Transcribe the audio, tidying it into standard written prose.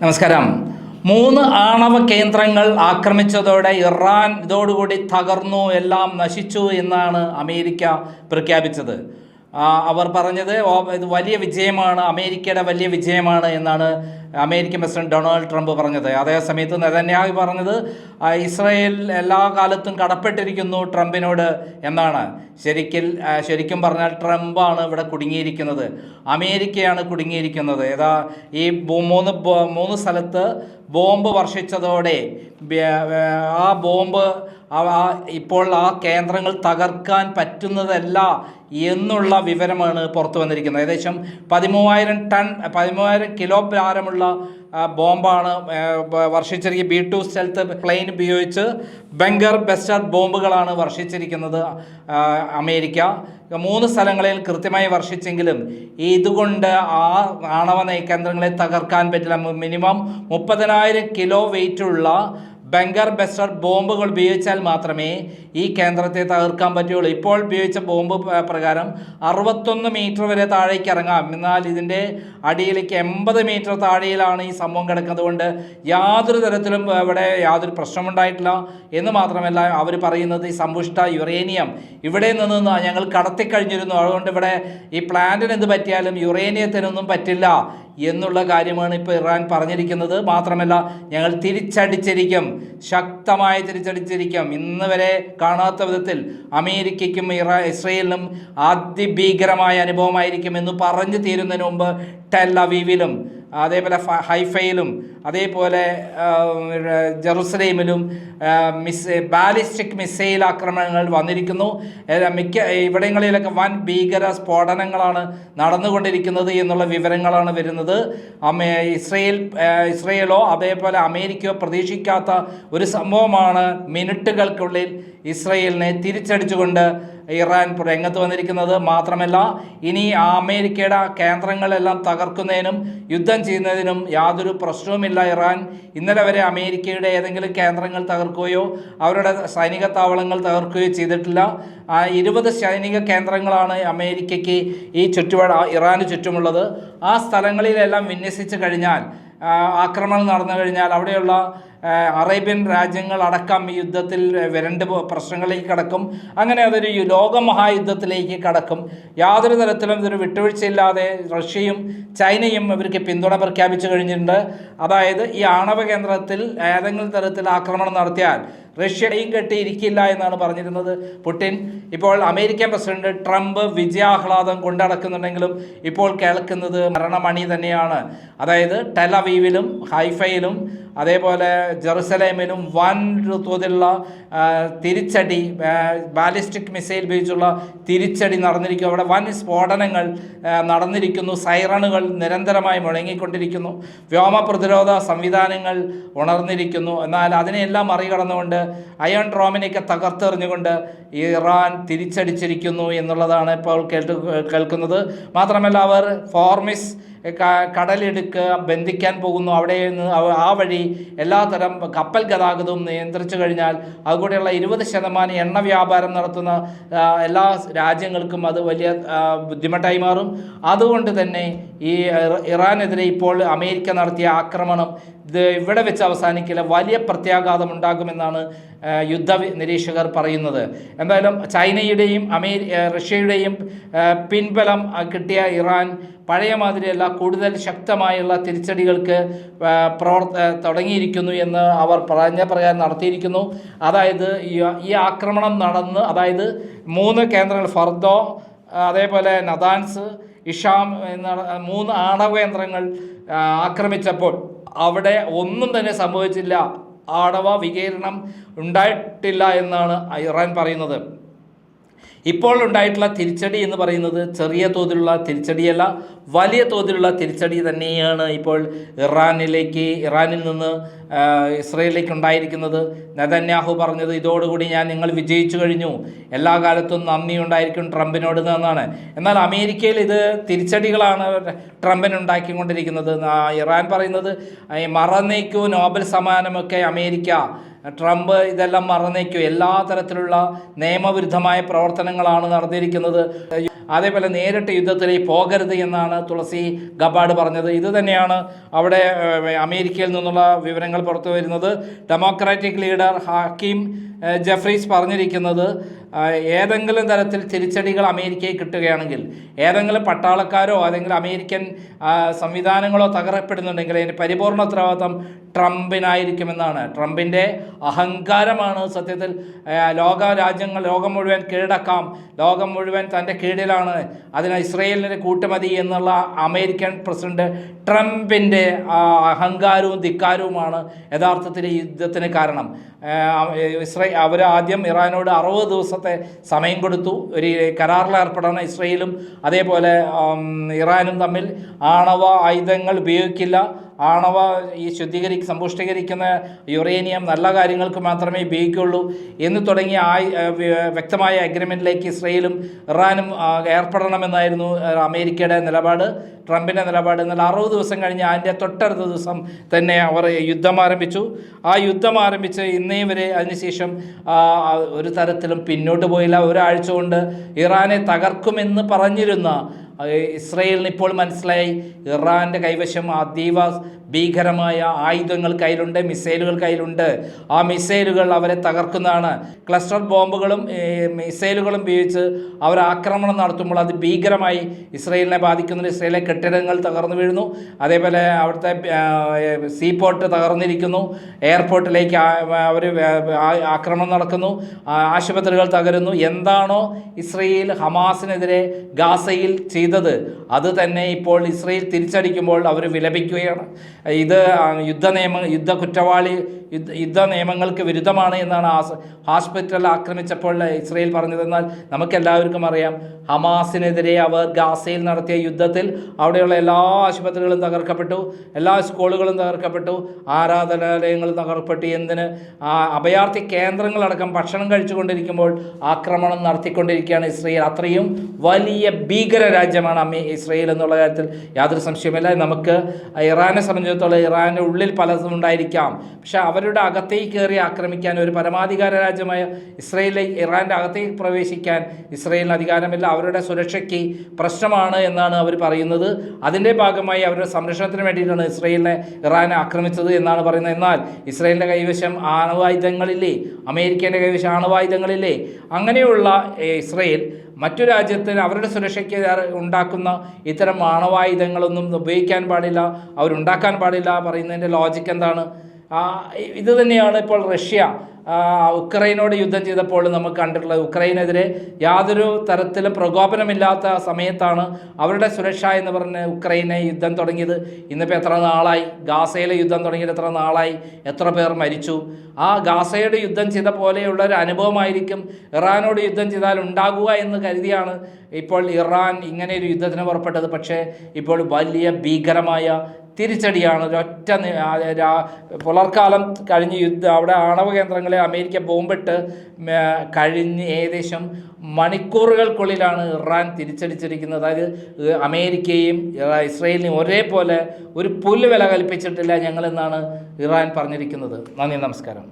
നമസ്കാരം. 3 ആണവ കേന്ദ്രങ്ങൾ ആക്രമിച്ചതോടെ ഇറാൻ ഇതോടുകൂടി തകർന്നു, എല്ലാം നശിച്ചു എന്നാണ് അമേരിക്ക പ്രഖ്യാപിച്ചത്. അവർ പറഞ്ഞത് ഇത് വലിയ വിജയമാണ്, അമേരിക്കയുടെ വലിയ വിജയമാണ് എന്നാണ് അമേരിക്കൻ പ്രസിഡന്റ് ഡൊണാൾഡ് ട്രംപ് പറഞ്ഞത്. അതേസമയത്ത് നെതന്യാഹു പറഞ്ഞത് ഇസ്രായേൽ എല്ലാ കാലത്തും കടപ്പെട്ടിരിക്കുന്നു ട്രംപിനോട് എന്നാണ്. ശരിക്കും പറഞ്ഞാൽ ട്രംപാണ് ഇവിടെ കുടുങ്ങിയിരിക്കുന്നത്, അമേരിക്കയാണ് കുടുങ്ങിയിരിക്കുന്നത്. ഈ മൂന്ന് സ്ഥലത്ത് ബോംബ് വർഷിച്ചതോടെ ആ ബോംബ് ഇപ്പോൾ ആ കേന്ദ്രങ്ങൾ തകർക്കാൻ പറ്റുന്നതല്ല എന്നുള്ള വിവരമാണ് പുറത്തു വന്നിരിക്കുന്നത്. ഏകദേശം 13,000 കിലോ ഭാരമുള്ള ബോംബാണ് വർഷിച്ചിരിക്കുന്നത്. B-2 സ്റ്റെൽത്ത് പ്ലെയിൻ ഉപയോഗിച്ച് ബങ്കർ ബസ്റ്റർ ബോംബുകളാണ് വർഷിച്ചിരിക്കുന്നത് അമേരിക്ക. 3 സ്ഥലങ്ങളിൽ കൃത്യമായി വർഷിച്ചെങ്കിലും ഇതുകൊണ്ട് ആ ആണവ കേന്ദ്രങ്ങളെ തകർക്കാൻ പറ്റില്ല. മിനിമം 30,000 കിലോ വെയിറ്റുള്ള ബങ്കർ ബസ്റ്റർ ബോംബുകൾ ഉപയോഗിച്ചാൽ മാത്രമേ ഈ കേന്ദ്രത്തെ തകർക്കാൻ പറ്റുള്ളൂ. ഇപ്പോൾ ഉപയോഗിച്ച ബോംബ് പ്രകാരം 61 മീറ്റർ വരെ താഴേക്ക് ഇറങ്ങാം. എന്നാൽ ഇതിൻ്റെ അടിയിലേക്ക് 80 മീറ്റർ താഴെയിലാണ് ഈ സംഭവം കിടക്കുന്നത്. കൊണ്ട് യാതൊരു തരത്തിലും ഇവിടെ യാതൊരു പ്രശ്നമുണ്ടായിട്ടില്ല എന്ന് മാത്രമല്ല, അവർ പറയുന്നത് ഈ സമ്പുഷ്ട യുറേനിയം ഇവിടെ നിന്ന് ഞങ്ങൾ കടത്തിക്കഴിഞ്ഞിരുന്നു, അതുകൊണ്ട് ഇവിടെ ഈ പ്ലാന്റിന് എന്ത് പറ്റിയാലും യുറേനിയത്തിനൊന്നും പറ്റില്ല എന്നുള്ള കാര്യമാണ് ഇപ്പോൾ ഇറാൻ പറഞ്ഞിരിക്കുന്നത്. മാത്രമല്ല, ഞങ്ങൾ തിരിച്ചടിച്ചിരിക്കും, ശക്തമായി തിരിച്ചടിച്ചിരിക്കും. ഇന്ന് വരെ കാണാത്ത വിധത്തിൽ അമേരിക്കയ്ക്കും ഇസ്രയേലിനും അതിഭീകരമായ അനുഭവമായിരിക്കും എന്ന് പറഞ്ഞു തീരുന്നതിന് മുമ്പ് ടെൽ അവീവിലും അതേപോലെ ഹൈഫയിലും അതേപോലെ ജെറുസലേമിലും ബാലിസ്റ്റിക് മിസൈൽ ആക്രമണങ്ങൾ വന്നിരിക്കുന്നു. ഇവിടങ്ങളിലൊക്കെ വൻ ഭീകര സ്ഫോടനങ്ങളാണ് നടന്നുകൊണ്ടിരിക്കുന്നത് എന്നുള്ള വിവരങ്ങളാണ് വരുന്നത്. ഇസ്രയേലോ അതേപോലെ അമേരിക്കയോ പ്രതീക്ഷിക്കാത്ത ഒരു സംഭവമാണ് മിനിറ്റുകൾക്കുള്ളിൽ ഇസ്രയേലിനെ തിരിച്ചടിച്ചുകൊണ്ട് ഇറാൻ രംഗത്ത് വന്നിരിക്കുന്നത്. മാത്രമല്ല, ഇനി അമേരിക്കയുടെ കേന്ദ്രങ്ങളെല്ലാം തകർക്കുന്നതിനും യുദ്ധം ചെയ്യുന്നതിനും യാതൊരു പ്രശ്നവുമില്ല ഇറാൻ. ഇന്നലെ വരെ അമേരിക്കയുടെ ഏതെങ്കിലും കേന്ദ്രങ്ങൾ തകർക്കുകയോ അവരുടെ സൈനിക താവളങ്ങൾ തകർക്കുകയോ ചെയ്തിട്ടില്ല. 20 സൈനിക കേന്ദ്രങ്ങളാണ് അമേരിക്കയ്ക്ക് ഈ ഇറാന് ചുറ്റുമുള്ളത്. ആ സ്ഥലങ്ങളിലെല്ലാം വിന്യസിച്ച് കഴിഞ്ഞാൽ, ആക്രമണം നടന്നു കഴിഞ്ഞാൽ അവിടെയുള്ള അറേബ്യൻ രാജ്യങ്ങൾ അടക്കം ഈ യുദ്ധത്തിൽ വരണ്ട പ്രശ്നങ്ങളിലേക്ക് കടക്കും. അങ്ങനെ അതൊരു ലോകമഹായുദ്ധത്തിലേക്ക് കടക്കും. യാതൊരു തരത്തിലും ഇതൊരു വിട്ടുവീഴ്ചയില്ലാതെ റഷ്യയും ചൈനയും ഇവർക്ക് പിന്തുണ പ്രഖ്യാപിച്ചു കഴിഞ്ഞിട്ടുണ്ട്. അതായത് ഈ ആണവ കേന്ദ്രത്തിൽ ഏതെങ്കിലും തരത്തിൽ ആക്രമണം നടത്തിയാൽ റഷ്യയും കെട്ടിയിരിക്കില്ല എന്നാണ് പറഞ്ഞിരുന്നത് പുടിൻ. ഇപ്പോൾ അമേരിക്കൻ പ്രസിഡന്റ് ട്രംപ് വിജയാഹ്ലാദം കൊണ്ടടക്കുന്നുണ്ടെങ്കിലും ഇപ്പോൾ കേൾക്കുന്നത് മരണമണി തന്നെയാണ്. അതായത് ടെൽ അവീവിലും ഹൈഫയിലും അതേപോലെ ജെറുസലേമിലും വൻ തോതിലുള്ള തിരിച്ചടി, ബാലിസ്റ്റിക് മിസൈൽ ഉപയോഗിച്ചുള്ള തിരിച്ചടി നടന്നിരിക്കുന്നു. അവിടെ വൻ സ്ഫോടനങ്ങൾ നടന്നിരിക്കുന്നു. സൈറണുകൾ നിരന്തരമായി മുഴങ്ങിക്കൊണ്ടിരിക്കുന്നു. വ്യോമ പ്രതിരോധ സംവിധാനങ്ങൾ ഉണർന്നിരിക്കുന്നു. എന്നാൽ അതിനെല്ലാം മറികടന്നുകൊണ്ട് അയൺ ഡ്രോമിനെയൊക്കെ തകർത്തെറിഞ്ഞുകൊണ്ട് ഇറാൻ തിരിച്ചടിച്ചിരിക്കുന്നു എന്നുള്ളതാണ് ഇപ്പോൾ കേൾക്കുന്നത്. മാത്രമല്ല, അവർ ഫോർമിസ് കടലിടുക്ക് ബന്ധിക്കാൻ പോകുന്നു. അവിടെ നിന്ന് ആ വഴി എല്ലാത്തരം കപ്പൽ ഗതാഗതവും നിയന്ത്രിച്ചു കഴിഞ്ഞാൽ അതുകൂടെയുള്ള 20% എണ്ണ വ്യാപാരം നടത്തുന്ന എല്ലാ രാജ്യങ്ങൾക്കും അത് വലിയ ബുദ്ധിമുട്ടായി മാറും. അതുകൊണ്ട് തന്നെ ഈ ഇറാനെതിരെ ഇപ്പോൾ അമേരിക്ക നടത്തിയ ആക്രമണം ഇത് ഇവിടെ വെച്ച് അവസാനിക്കില്ല, വലിയ പ്രത്യാഘാതം ഉണ്ടാകുമെന്നാണ് യുദ്ധ നിരീക്ഷകർ പറയുന്നത്. എന്തായാലും ചൈനയുടെയും റഷ്യയുടെയും പിൻബലം കിട്ടിയ ഇറാൻ പഴയ മാതിരിയല്ല, കൂടുതൽ ശക്തമായുള്ള തിരിച്ചടികൾക്ക് തുടങ്ങിയിരിക്കുന്നു എന്ന് അവർ പറഞ്ഞ പ്രകാരം നടത്തിയിരിക്കുന്നു. അതായത് ഈ ആക്രമണം നടന്ന്, അതായത് 3 കേന്ദ്രങ്ങൾ ഫർദോ, അതേപോലെ നദാൻസ്, ഇഷാം എന്ന 3 ആണവ കേന്ദ്രങ്ങൾ ആക്രമിച്ചപ്പോൾ അവിടെ ഒന്നും തന്നെ സംഭവിച്ചില്ല, ആണവ വികിരണം ഉണ്ടായിട്ടില്ല എന്നാണ് ഇറാൻ പറയുന്നത്. ഇപ്പോൾ ഉണ്ടായിട്ടുള്ള തിരിച്ചടി എന്ന് പറയുന്നത് ചെറിയ തോതിലുള്ള തിരിച്ചടിയല്ല, വലിയ തോതിലുള്ള തിരിച്ചടി തന്നെയാണ് ഇപ്പോൾ ഇറാനിൽ നിന്ന് ഇസ്രയേലിലേക്ക് ഉണ്ടായിരിക്കുന്നത്. നെതന്യാഹു പറഞ്ഞത് ഇതോടുകൂടി നിങ്ങൾ വിജയിച്ചു കഴിഞ്ഞു, എല്ലാ കാലത്തും നന്ദി ഉണ്ടായിരിക്കും ട്രംപിനോട് എന്നാണ്. എന്നാൽ അമേരിക്കയിൽ ഇത് തിരിച്ചടികളാണ് ട്രംപിന് ഉണ്ടാക്കിക്കൊണ്ടിരിക്കുന്നത്. ഇറാൻ പറയുന്നത് മറന്നേക്കൂ നോബൽ സമ്മാനമൊക്കെ അമേരിക്ക, ട്രംപ് ഇതെല്ലാം മറന്നേക്കൂ, എല്ലാ തരത്തിലുള്ള നിയമവിരുദ്ധമായ പ്രവർത്തനങ്ങളാണ് നടന്നിരിക്കുന്നത്. അതേപോലെ നേരിട്ട് യുദ്ധത്തിലേക്ക് പോകരുത് എന്നാണ് തുളസി ഗബാർഡ് പറഞ്ഞത്. ഇത് തന്നെയാണ് അവിടെ അമേരിക്കയിൽ നിന്നുള്ള വിവരങ്ങൾ പുറത്തു വരുന്നത്. ഡെമോക്രാറ്റിക് ലീഡർ ഹക്കീം ജെഫ്രീസ് പറഞ്ഞിരിക്കുന്നത് ഏതെങ്കിലും തരത്തിൽ തിരിച്ചടികൾ അമേരിക്കയിൽ കിട്ടുകയാണെങ്കിൽ, ഏതെങ്കിലും പട്ടാളക്കാരോ അല്ലെങ്കിൽ അമേരിക്കൻ സംവിധാനങ്ങളോ തകരപ്പെടുന്നുണ്ടെങ്കിൽ അതിൻ്റെ പരിപൂർണ ഉത്തരവാദിത്വം ട്രംപിനായിരിക്കുമെന്നാണ്. ട്രംപിൻ്റെ അഹങ്കാരമാണ് സത്യത്തിൽ ലോകം മുഴുവൻ കീഴടക്കാം, ലോകം മുഴുവൻ തൻ്റെ കീഴിലാണ്, അതിന് ഇസ്രയേലിൻ്റെ കൂട്ടുമതി എന്നുള്ള അമേരിക്കൻ പ്രസിഡന്റ് ട്രംപിൻ്റെ അഹങ്കാരവും ധിക്കാരവുമാണ് യഥാർത്ഥത്തിൽ ഈ യുദ്ധത്തിന് കാരണം. അവർ ആദ്യം ഇറാനോട് 60 ദിവസത്തെ സമയം കൊടുത്തു. ഒരു കരാറിൽ ഏർപ്പെടാൻ ഇസ്രയേലും അതേപോലെ ഇറാനും തമ്മിൽ ആണവ ആയുധങ്ങൾ ഉപയോഗിക്കില്ല, ആണവ ഈ സമ്പുഷ്ടീകരിക്കുന്ന യുറേനിയം നല്ല കാര്യങ്ങൾക്ക് മാത്രമേ ഉപയോഗിക്കുള്ളൂ എന്ന് തുടങ്ങിയ വ്യക്തമായ അഗ്രിമെൻറ്റിലേക്ക് ഇസ്രയേലും ഇറാനും ഏർപ്പെടണമെന്നായിരുന്നു അമേരിക്കയുടെ നിലപാട്, ട്രംപിൻ്റെ നിലപാട്. എന്നാൽ 60 ദിവസം കഴിഞ്ഞ് അതിൻ്റെ തൊട്ടടുത്ത ദിവസം തന്നെ അവർ യുദ്ധം ആരംഭിച്ചു. ആ യുദ്ധം ആരംഭിച്ച് ഇന്നേ വരെ അതിനുശേഷം ഒരു തരത്തിലും പിന്നോട്ട് പോയില്ല. ഒരാഴ്ച കൊണ്ട് ഇറാനെ തകർക്കുമെന്ന് പറഞ്ഞിരുന്ന ഇസ്രയേലിന് ഇപ്പോൾ മനസ്സിലായി ഇറാൻ്റെ കൈവശം അതീവ ഭീകരമായ ആയുധങ്ങൾ കയ്യിലുണ്ട്, മിസൈലുകൾ കയ്യിലുണ്ട്. ആ മിസൈലുകൾ അവരെ തകർക്കുന്നതാണ്. ക്ലസ്റ്റർ ബോംബുകളും മിസൈലുകളും ഉപയോഗിച്ച് അവർ ആക്രമണം നടത്തുമ്പോൾ അത് ഭീകരമായി ഇസ്രയേലിനെ ബാധിക്കുന്നുണ്ട്. ഇസ്രയേലിലെ കെട്ടിടങ്ങൾ തകർന്നു വീഴുന്നു, അതേപോലെ അവിടുത്തെ സീപോർട്ട് തകർന്നിരിക്കുന്നു, എയർപോർട്ടിലേക്ക് അവർ ആക്രമണം നടക്കുന്നു, ആശുപത്രികൾ തകരുന്നു. എന്താണോ ഇസ്രയേൽ ഹമാസിനെതിരെ ഗാസയിൽ ചെയ്തത് അത് തന്നെ ഇപ്പോൾ ഇസ്രയേൽ തിരിച്ചടിക്കുമ്പോൾ അവർ വിലപിക്കുകയാണ്. ഇത് യുദ്ധ നിയമങ്ങൾക്ക് വിരുദ്ധമാണ് എന്നാണ് ഹോസ്പിറ്റൽ ആക്രമിച്ചപ്പോൾ ഇസ്രയേൽ പറഞ്ഞതെന്നാൽ നമുക്കെല്ലാവർക്കും അറിയാം ഹമാസിനെതിരെ അവർ ഗാസയിൽ നടത്തിയ യുദ്ധത്തിൽ അവിടെയുള്ള എല്ലാ ആശുപത്രികളും തകർക്കപ്പെട്ടു, എല്ലാ സ്കൂളുകളും തകർക്കപ്പെട്ടു, ആരാധനാലയങ്ങളും തകർക്കപ്പെട്ടു. എന്തിന് അഭയാർത്ഥി കേന്ദ്രങ്ങളടക്കം ഭക്ഷണം കഴിച്ചുകൊണ്ടിരിക്കുമ്പോൾ ആക്രമണം നടത്തിക്കൊണ്ടിരിക്കുകയാണ് ഇസ്രയേൽ. അത്രയും വലിയ ഭീകര രാജ്യമാണ് ഇസ്രയേൽ എന്നുള്ള കാര്യത്തിൽ യാതൊരു സംശയമില്ല. നമുക്ക് ഇറാനെ സംബന്ധിച്ചിടത്തോളം ഇറാൻ്റെ ഉള്ളിൽ പലതും ഉണ്ടായിരിക്കാം, പക്ഷെ അവരുടെ അകത്തേക്ക് കയറി ആക്രമിക്കാൻ ഒരു പരമാധികാര രാജ്യമായ ഇറാൻ്റെ അകത്തേക്ക് പ്രവേശിക്കാൻ ഇസ്രയേലിന് അധികാരമില്ല. അവരുടെ സുരക്ഷയ്ക്ക് പ്രശ്നമാണ് എന്നാണ് അവർ പറയുന്നത്. അതിൻ്റെ ഭാഗമായി അവരുടെ സംരക്ഷണത്തിന് വേണ്ടിയിട്ടാണ് ഇറാനെ ആക്രമിച്ചത് എന്നാണ് പറയുന്നത്. എന്നാൽ ഇസ്രയേലിൻ്റെ കൈവശം ആണവായുധങ്ങളില്ലേ, അമേരിക്കേൻ്റെ കൈവശം ആണവായുധങ്ങളില്ലേ? അങ്ങനെയുള്ള ഇസ്രയേൽ മറ്റു രാജ്യത്തിന് അവരുടെ സുരക്ഷയ്ക്ക് ഉണ്ടാക്കുന്ന ഇത്തരം ആണവായുധങ്ങളൊന്നും ഉപയോഗിക്കാൻ പാടില്ല, അവരുണ്ടാക്കാൻ പാടില്ല പറയുന്നതിൻ്റെ ലോജിക്ക് എന്താണ്? ഇത് തന്നെയാണ് ഇപ്പോൾ റഷ്യ ഉക്രൈനോട് യുദ്ധം ചെയ്തപ്പോൾ നമുക്ക് കണ്ടിട്ടുള്ളത്. ഉക്രൈനെതിരെ യാതൊരു തരത്തിലും പ്രകോപനമില്ലാത്ത സമയത്താണ് അവരുടെ സുരക്ഷ എന്ന് പറഞ്ഞ് ഉക്രൈനെ യുദ്ധം തുടങ്ങിയത്. ഇന്നിപ്പോൾ എത്ര നാളായി? ഗാസയിലെ യുദ്ധം തുടങ്ങിയിട്ട് എത്ര നാളായി? എത്ര പേർ മരിച്ചു? ആ ഗാസയുടെ യുദ്ധം ചെയ്ത പോലെയുള്ള ഒരു അനുഭവമായിരിക്കും ഇറാനോട് യുദ്ധം ചെയ്താൽ ഉണ്ടാകുക എന്ന് കരുതിയാണ് ഇപ്പോൾ ഇറാൻ ഇങ്ങനെ ഒരു യുദ്ധത്തിന് പുറപ്പെട്ടത്. പക്ഷേ ഇപ്പോൾ വലിയ ഭീകരമായ തിരിച്ചടിയാണ്. ഒരൊറ്റ പുലർക്കാലം കഴിഞ്ഞ് അവിടെ ആണവ കേന്ദ്രങ്ങളെ അമേരിക്ക ബോംബിട്ട് കഴിഞ്ഞ് ഏകദേശം മണിക്കൂറുകൾക്കുള്ളിലാണ് ഇറാൻ തിരിച്ചടിച്ചിരിക്കുന്നത്. അതായത് അമേരിക്കയും ഇസ്രയേലിനെയും ഒരേപോലെ ഒരു പുല്ല് വില കൽപ്പിച്ചിട്ടില്ല ഞങ്ങളെന്നാണ് ഇറാൻ പറഞ്ഞിരിക്കുന്നത്. നന്ദി, നമസ്കാരം.